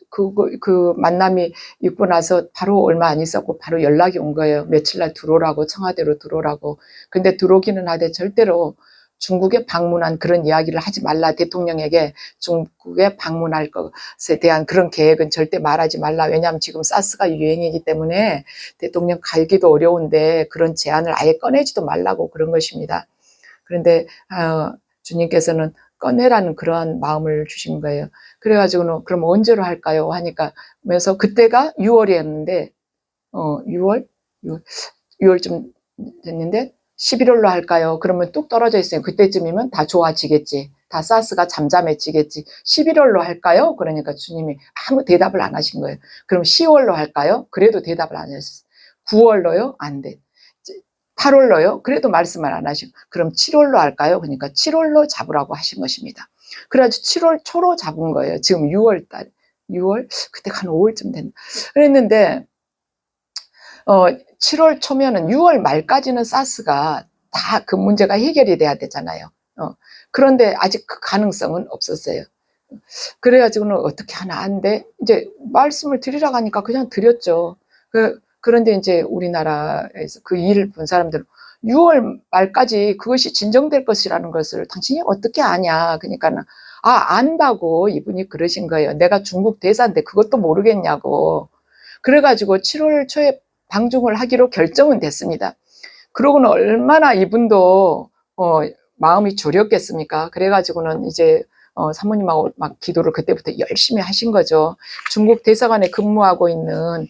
Speaker 1: 그 만남이 있고 나서 바로 얼마 안 있었고 바로 연락이 온 거예요. 며칠 날 들어오라고, 청와대로 들어오라고. 근데 들어오기는 하되 절대로 중국에 방문한 그런 이야기를 하지 말라. 대통령에게 중국에 방문할 것에 대한 그런 계획은 절대 말하지 말라. 왜냐하면 지금 사스가 유행이기 때문에 대통령 가기도 어려운데 그런 제안을 아예 꺼내지도 말라고 그런 것입니다. 그런데 주님께서는 꺼내라는 그러한 마음을 주신 거예요. 그래가지고는 그럼 언제로 할까요? 하니까, 그래서 그때가 6월이었는데 6월쯤 됐는데 11월로 할까요? 그러면 뚝 떨어져 있어요. 그때쯤이면 다 좋아지겠지. 다 사스가 잠잠해지겠지. 11월로 할까요? 그러니까 주님이 아무 대답을 안 하신 거예요. 그럼 10월로 할까요? 그래도 대답을 안 하셨어요. 9월로요? 안 돼. 8월로요? 그래도 말씀을 안 하시고, 그럼 7월로 할까요? 그러니까 7월로 잡으라고 하신 것입니다. 그래가지고 7월 초로 잡은 거예요. 지금 6월 달, 6월? 그때 한 5월쯤 됐나? 그랬는데 7월 초면은 6월 말까지는 사스가 다 그 문제가 해결이 돼야 되잖아요. 그런데 아직 그 가능성은 없었어요. 그래가지고는 어떻게 하나 안 돼? 이제 말씀을 드리라고 하니까 그냥 드렸죠. 그런데 이제 우리나라에서 그 일을 본 사람들은 6월 말까지 그것이 진정될 것이라는 것을 당신이 어떻게 아냐. 그러니까는 안다고 이분이 그러신 거예요. 내가 중국 대사인데 그것도 모르겠냐고. 그래가지고 7월 초에 방중을 하기로 결정은 됐습니다. 그러고는 얼마나 이분도 마음이 졸였겠습니까? 그래가지고는 이제 사모님하고 막 기도를 그때부터 열심히 하신 거죠. 중국 대사관에 근무하고 있는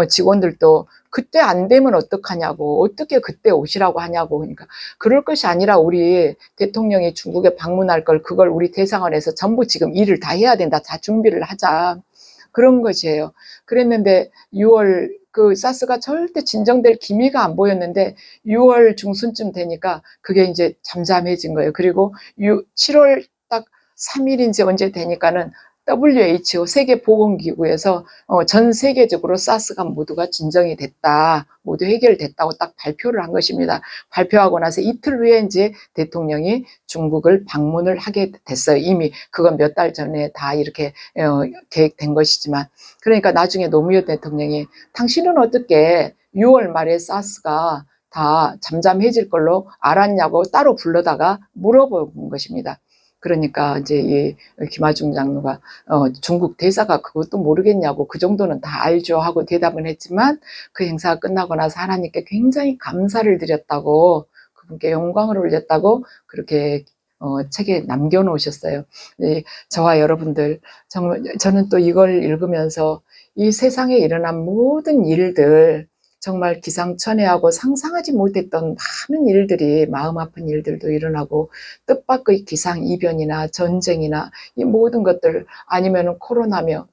Speaker 1: 직원들도 그때 안 되면 어떡하냐고, 어떻게 그때 오시라고 하냐고. 그러니까 그럴 것이 아니라 우리 대통령이 중국에 방문할 걸, 그걸 우리 대사관에서 전부 지금 일을 다 해야 된다, 다 준비를 하자, 그런 것이에요. 그랬는데 6월 그 사스가 절대 진정될 기미가 안 보였는데 6월 중순쯤 되니까 그게 이제 잠잠해진 거예요. 그리고 7월 딱 3일인지 언제 되니까는 WHO 세계보건기구에서 전 세계적으로 사스가 모두가 진정이 됐다, 모두 해결됐다고 딱 발표를 한 것입니다. 발표하고 나서 이틀 후에 이제 대통령이 중국을 방문을 하게 됐어요. 이미 그건 몇 달 전에 다 이렇게 계획된 것이지만, 그러니까 나중에 노무현 대통령이 당신은 어떻게 6월 말에 사스가 다 잠잠해질 걸로 알았냐고 따로 불러다가 물어본 것입니다. 그러니까 이제 이 김하중 장로가 중국 대사가 그것도 모르겠냐고, 그 정도는 다 알죠 하고 대답은 했지만, 그 행사가 끝나고 나서 하나님께 굉장히 감사를 드렸다고, 그분께 영광을 올렸다고 그렇게 책에 남겨놓으셨어요. 저와 여러분들, 정말 저는 또 이걸 읽으면서 이 세상에 일어난 모든 일들, 정말 기상천외하고 상상하지 못했던 많은 일들이, 마음 아픈 일들도 일어나고, 뜻밖의 기상이변이나 전쟁이나 이 모든 것들, 아니면 코로나며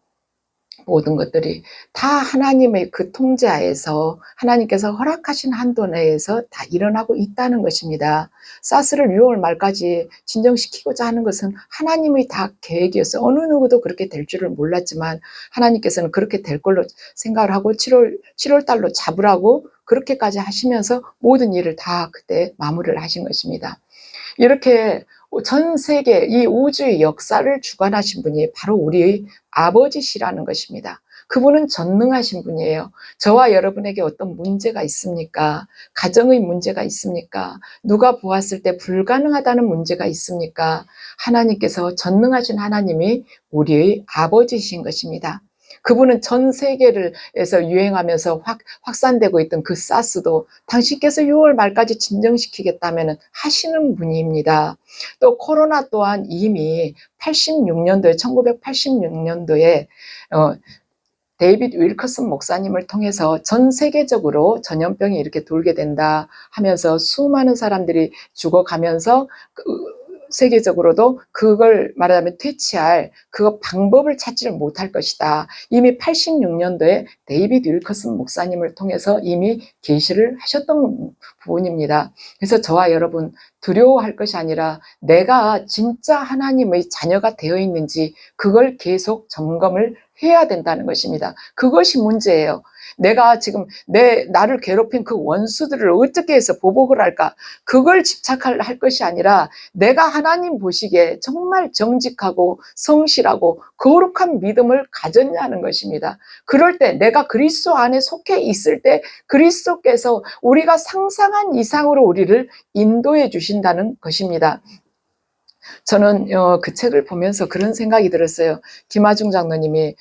Speaker 1: 모든 것들이 다 하나님의 그 통제하에서, 하나님께서 허락하신 한도 내에서 다 일어나고 있다는 것입니다. 사스를 6월 말까지 진정시키고자 하는 것은 하나님의 다 계획이었어요. 어느 누구도 그렇게 될 줄을 몰랐지만 하나님께서는 그렇게 될 걸로 생각을 하고 7월 달로 잡으라고 그렇게까지 하시면서 모든 일을 다 그때 마무리를 하신 것입니다. 이렇게 전 세계 이 우주의 역사를 주관하신 분이 바로 우리의 아버지시라는 것입니다. 그분은 전능하신 분이에요. 저와 여러분에게 어떤 문제가 있습니까? 가정의 문제가 있습니까? 누가 보았을 때 불가능하다는 문제가 있습니까? 하나님께서, 전능하신 하나님이 우리의 아버지신 것입니다. 그분은 전 세계에서 유행하면서 확산되고 있던 그 사스도 당신께서 6월 말까지 진정시키겠다면 하시는 분입니다. 또 코로나 또한 이미 1986년도에 데이빗 윌커슨 목사님을 통해서 전 세계적으로 전염병이 이렇게 돌게 된다 하면서 수많은 사람들이 죽어가면서 세계적으로도 그걸 말하자면 퇴치할 그 방법을 찾지를 못할 것이다. 이미 86년도에 데이빗 윌커슨 목사님을 통해서 이미 계시를 하셨던 부분입니다. 그래서 저와 여러분, 두려워할 것이 아니라 내가 진짜 하나님의 자녀가 되어 있는지 그걸 계속 점검을 해야 된다는 것입니다. 그것이 문제예요. 내가 지금 나를 괴롭힌 그 원수들을 어떻게 해서 보복을 할까? 그걸 집착할 것이 아니라 내가 하나님 보시기에 정말 정직하고 성실하고 거룩한 믿음을 가졌냐는 것입니다. 그럴 때 내가 그리스도 안에 속해 있을 때 그리스도께서 우리가 상상한 이상으로 우리를 인도해 주신다는 것입니다. 저는 그 책을 보면서 그런 생각이 들었어요. 김하중 장로님이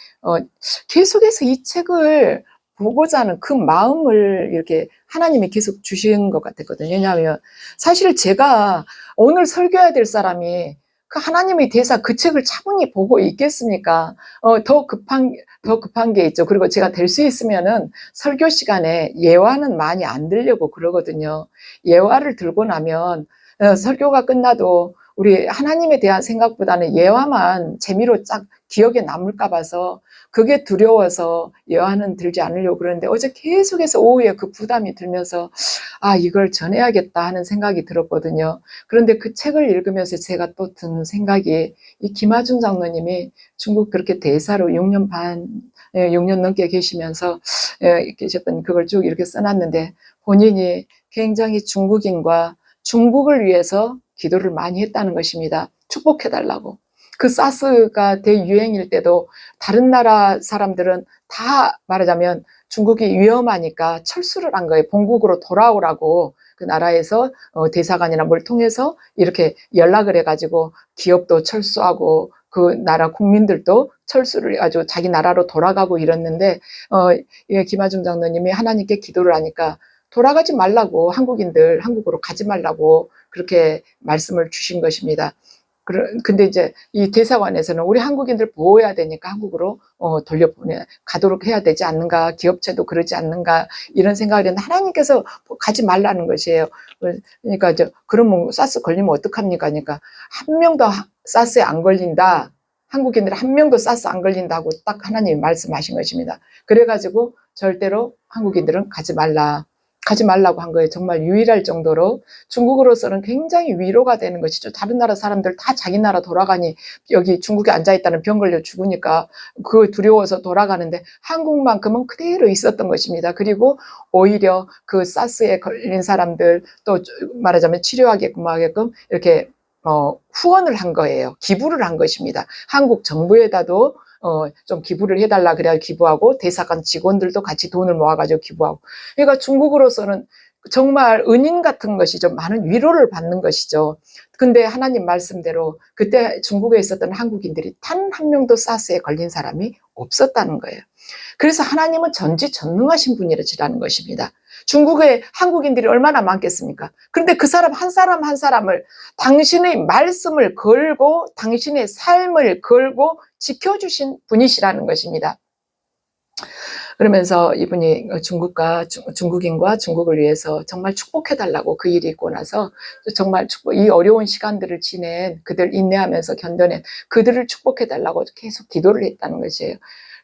Speaker 1: 계속해서 이 책을 보고자 하는 그 마음을 이렇게 하나님이 계속 주신 것 같았거든요. 왜냐하면 사실 제가 오늘 설교해야 될 사람이 그 하나님의 대사 그 책을 차분히 보고 있겠습니까? 더 급한 게 있죠. 그리고 제가 될 수 있으면은 설교 시간에 예화는 많이 안 들려고 그러거든요. 예화를 들고 나면 설교가 끝나도 우리 하나님에 대한 생각보다는 예화만 재미로 쫙 기억에 남을까 봐서 그게 두려워서 예화는 들지 않으려고 그러는데, 어제 계속해서 오후에 그 부담이 들면서 이걸 전해야겠다 하는 생각이 들었거든요. 그런데 그 책을 읽으면서 제가 또 든 생각이, 이 김하중 장로님이 중국 그렇게 대사로 6년 넘게 계시면서 계셨던 그걸 쭉 이렇게 써놨는데, 본인이 굉장히 중국인과 중국을 위해서 기도를 많이 했다는 것입니다. 축복해달라고. 그 사스가 대유행일 때도 다른 나라 사람들은 다 말하자면 중국이 위험하니까 철수를 한 거예요. 본국으로 돌아오라고 그 나라에서 대사관이나 뭘 통해서 이렇게 연락을 해가지고 기업도 철수하고 그 나라 국민들도 철수를 해가지고 자기 나라로 돌아가고 이랬는데, 김하중 장로님이 하나님께 기도를 하니까 돌아가지 말라고, 한국으로 가지 말라고 그렇게 말씀을 주신 것입니다. 근데 이제 이 대사관에서는 우리 한국인들 보호해야 되니까 한국으로 가도록 해야 되지 않는가, 기업체도 그러지 않는가, 이런 생각을 했는데 하나님께서 가지 말라는 것이에요. 그러니까 그러면 사스 걸리면 어떡합니까? 그러니까 한 명도 사스에 안 걸린다, 한국인들 한 명도 사스 안 걸린다고 딱 하나님이 말씀하신 것입니다. 그래가지고 절대로 한국인들은 가지 말라. 가지 말라고 한 거예요. 정말 유일할 정도로. 중국으로서는 굉장히 위로가 되는 것이죠. 다른 나라 사람들 다 자기 나라 돌아가니 여기 중국에 앉아있다는 병 걸려 죽으니까 그 두려워서 돌아가는데 한국만큼은 그대로 있었던 것입니다. 그리고 오히려 그 사스에 걸린 사람들 또 말하자면 치료하게끔 이렇게 후원을 한 거예요. 기부를 한 것입니다. 한국 정부에다도 좀 기부를 해달라 그래야 기부하고 대사관 직원들도 같이 돈을 모아가지고 기부하고. 그러니까 중국으로서는 정말 은인 같은 것이죠. 많은 위로를 받는 것이죠. 근데 하나님 말씀대로 그때 중국에 있었던 한국인들이 단 한 명도 사스에 걸린 사람이 없었다는 거예요. 그래서 하나님은 전지전능하신 분이라는 것입니다. 중국에 한국인들이 얼마나 많겠습니까? 그런데 그 사람 한 사람 한 사람을 당신의 말씀을 걸고 당신의 삶을 걸고 지켜주신 분이시라는 것입니다. 그러면서 이분이 중국인과 중국을 위해서 정말 축복해달라고 그 일이 있고 나서 정말 이 어려운 시간들을 지낸 그들 인내하면서 견뎌낸 그들을 축복해달라고 계속 기도를 했다는 것이에요.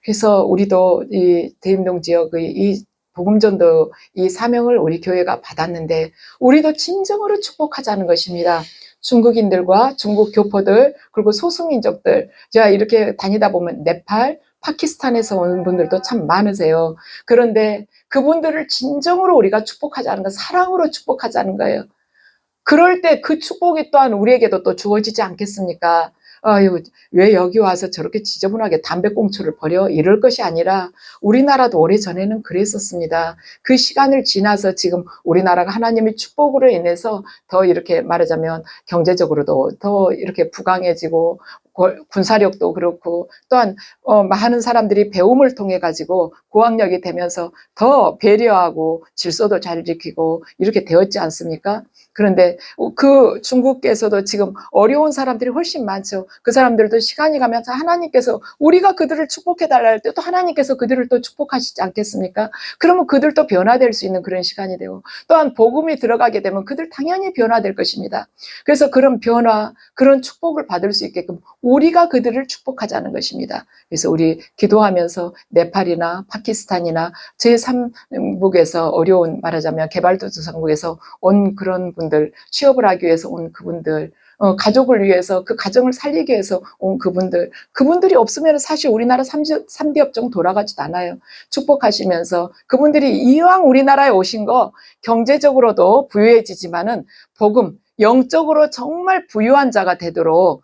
Speaker 1: 그래서 우리도 이 대림동 지역의 이 복음전도 이 사명을 우리 교회가 받았는데 우리도 진정으로 축복하자는 것입니다. 중국인들과 중국 교포들 그리고 소수민족들 제가 이렇게 다니다 보면 네팔, 파키스탄에서 오는 분들도 참 많으세요. 그런데 그분들을 진정으로 우리가 축복하자는 거, 사랑으로 축복하자는 거예요. 그럴 때 그 축복이 또한 우리에게도 또 주어지지 않겠습니까? 아유, 왜 여기 와서 저렇게 지저분하게 담배꽁초를 버려? 이럴 것이 아니라 우리나라도 오래전에는 그랬었습니다. 그 시간을 지나서 지금 우리나라가 하나님의 축복으로 인해서 더 이렇게 말하자면 경제적으로도 더 이렇게 부강해지고 군사력도 그렇고 또한 많은 사람들이 배움을 통해 가지고 고학력이 되면서 더 배려하고 질서도 잘 지키고 이렇게 되었지 않습니까? 그런데 그 중국에서도 지금 어려운 사람들이 훨씬 많죠. 그 사람들도 시간이 가면서 하나님께서 우리가 그들을 축복해달라 할 때 또 하나님께서 그들을 또 축복하시지 않겠습니까? 그러면 그들도 변화될 수 있는 그런 시간이 되고 또한 복음이 들어가게 되면 그들 당연히 변화될 것입니다. 그래서 그런 변화, 그런 축복을 받을 수 있게끔 우리가 그들을 축복하자는 것입니다. 그래서 우리 기도하면서 네팔이나 파키스탄이나 제3국에서 어려운 말하자면 개발도상국에서 온 그런 분들, 취업을 하기 위해서 온 그분들, 가족을 위해서 그 가정을 살리기 위해서 온 그분들이 없으면 사실 우리나라 3대 업종 돌아가지도 않아요. 축복하시면서 그분들이 이왕 우리나라에 오신 거 경제적으로도 부유해지지만은 복음, 영적으로 정말 부유한 자가 되도록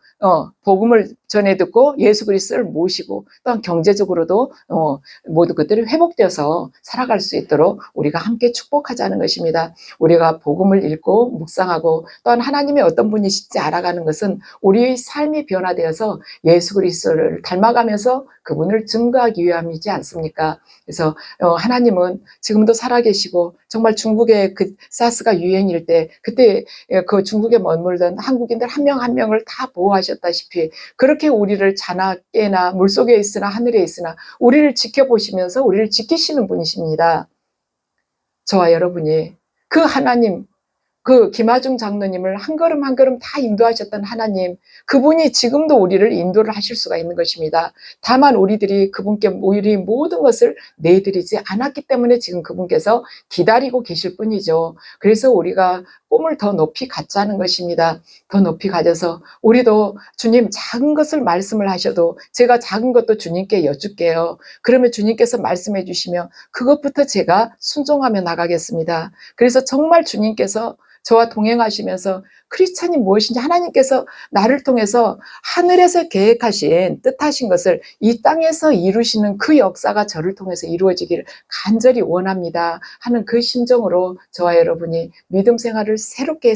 Speaker 1: 복음을 전해 듣고 예수 그리스도를 모시고 또한 경제적으로도 모두 그들이 회복되어서 살아갈 수 있도록 우리가 함께 축복하자는 것입니다. 우리가 복음을 읽고 묵상하고 또한 하나님의 어떤 분이신지 알아가는 것은 우리의 삶이 변화되어서 예수 그리스도를 닮아가면서 그분을 증거하기 위함이지 않습니까? 그래서 하나님은 지금도 살아계시고 정말 중국의 그 사스가 유행일 때 그때 그 중국에 머물던 한국인들 한 명 한 명을 다 보호하셨다시피 그렇게 우리를 자나 깨나 물속에 있으나 하늘에 있으나 우리를 지켜보시면서 우리를 지키시는 분이십니다. 저와 여러분이 그 하나님, 그 김하중 장로님을 한 걸음 한 걸음 다 인도하셨던 하나님, 그분이 지금도 우리를 인도를 하실 수가 있는 것입니다. 다만 우리들이 그분께 우리 모든 것을 내드리지 않았기 때문에 지금 그분께서 기다리고 계실 뿐이죠. 그래서 우리가 꿈을 더 높이 갖자는 것입니다. 더 높이 가져서 우리도 주님 작은 것을 말씀을 하셔도 제가 작은 것도 주님께 여쭐게요. 그러면 주님께서 말씀해 주시면 그것부터 제가 순종하며 나가겠습니다. 그래서 정말 주님께서 저와 동행하시면서 크리스찬이 무엇인지 하나님께서 나를 통해서 하늘에서 계획하신 뜻하신 것을 이 땅에서 이루시는 그 역사가 저를 통해서 이루어지기를 간절히 원합니다 하는 그 심정으로 저와 여러분이 믿음 생활을 새롭게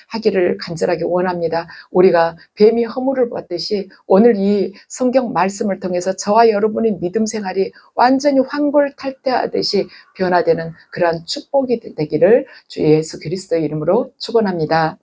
Speaker 1: 하기를 간절하게 원합니다. 우리가 뱀이 허물을 받듯이 오늘 이 성경 말씀을 통해서 저와 여러분의 믿음 생활이 완전히 환골탈태하듯이 변화되는 그러한 축복이 되기를 주 예수 그리스도의 이름으로 축원합니다.